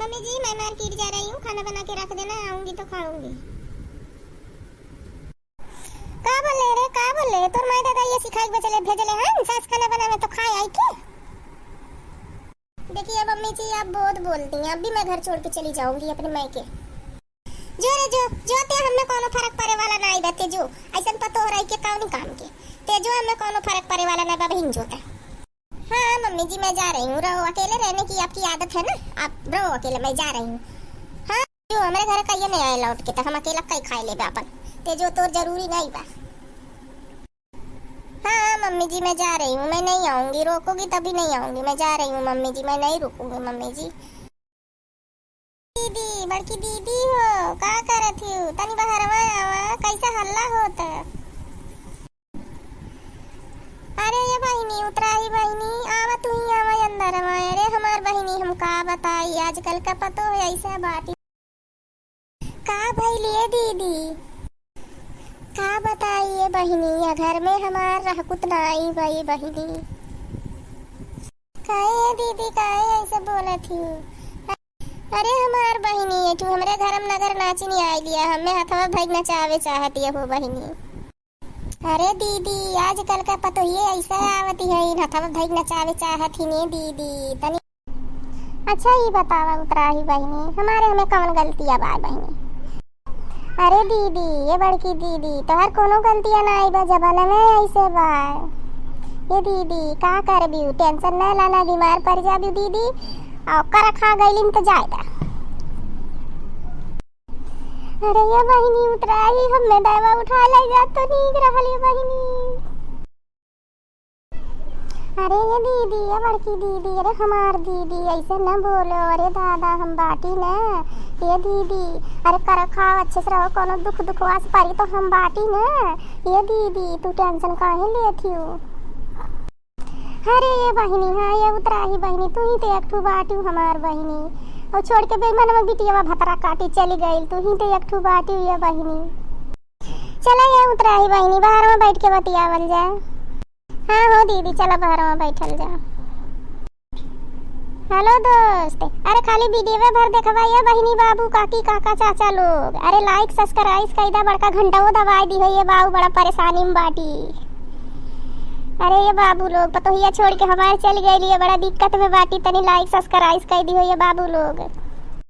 Mummy जी मैं market जा रही हूँ, खाना बना के रख देना, आऊंगी तो खाऊंगी। का बोले रे, का बोले तोर माय दादा ये सिखाई के चले भेजले हैं सास खाना बनावे तो खाए आई के। देखिए मम्मी जी आप बहुत बोलती हैं, अब भी मैं घर छोड़ के चली जाऊंगी अपने मायके। जो रे जो ते हमें कोनो फर्क पड़े वाला नहीं बते, जो ऐसन पतो हो रही के कौन काम के ते, जो हमें कोनो फर्क पड़े वाला ना बहिन जोता। हाँ मम्मी जी मैं जा रही हूँ, रहो अकेले रहने की आपकी आदत है ना, आप रहो अकेले, मैं जा रही हूँ। हाँ जो हमारे घर का ये नहीं आए लौट के तो हम अकेला कई खाए ले अपन, ते जो तो जरूरी नहीं बा। हाँ मम्मी जी मैं जा रही हूँ, मैं नहीं आऊंगी, रोकोगी तभी नहीं आऊंगी, मैं जा रही हूँ मम्मी जी, मैं नहीं रुकूंगी मम्मी जी। दीदी बड़की दीदी हो का करत हो, तनी बाहर आवा, कैसा हल्ला होता। अरे ये बहिनी उतरा ही बहिनी, आवा तू ही आवा अंदर आवा। अरे हमार बहिनी हम का बताई आजकल का पतो है ऐसा बाटी का भइलिए दीदी, का बताइए बहिनी या घर में हमार रहकुत नहीं भाई बहिनी। काहे दीदी काहे ऐसे बोलत ही। अरे हमार बहिनी तू हमरे घरम नगर नाची नहीं आई लिया, हमें हथवा भई नचावे चाहती हो बहिनी। अरे दीदी आजकल का पतो ये ऐसा आवती है, हथवा भई नचावे चाहती नहीं दीदी तनी। अच्छा ही बतावा उतरा ही बहिनी, हमारे हमें कौन गलतियां बा बहिनी। अरे दीदी ये बड़की दीदी तोहर कोनो गलतियां नहीं बा, जमाना में ऐसे बा। ये दीदी का करबी, टेंशन न लाना, बीमार पड़ जाबी दीदी और कर खा गईलिन तो जाएगा। अरे ये बहिनी उतरा ही, हमें दवा उठा ले जा तो ठीक रहल ये बहिनी। अरे ये दीदी ये बड़की दीदी, अरे हमार दीदी ऐसे न बोलो, अरे दादा हम बाटी न ये दीदी, अरे कर खाओ अच्छे से रहो, कोनो दुख वास पड़ी तो हम बाटी न। ये दीदी तू टेंशन काहे लेती हो। अरे ये बहिनी हाँ ये उतरा ही बहिनी, तू ही तो एक ठू बाटी हमार बहिनी, और छोड़ के बेमन में बिटिया भतरा काटी चली गई, तू ही तो एक ठू बाटी ये बहिनी। चला ये उतरा ही बहिनी, बाहर में बैठ के बतियावल जा। हाँ हो दीदी चला बाहर में बैठल जा। हेलो दोस्त, अरे खाली वीडियो भर देखवा ये बहिनी बाबू काकी काका चाचा लोग, अरे लाइक सब्सक्राइब कैदा बड़का घंटा वो दबाई दी है, ये बाबू बड़ा परेशानी में बाटी। अरे ये बाबू लोग पतो हिया छोड़ के हमारे चल गए लिए, बड़ा दिक्कत में बाटी, तनी लाइक सब्सक्राइब कर दी हो ये बाबू लोग।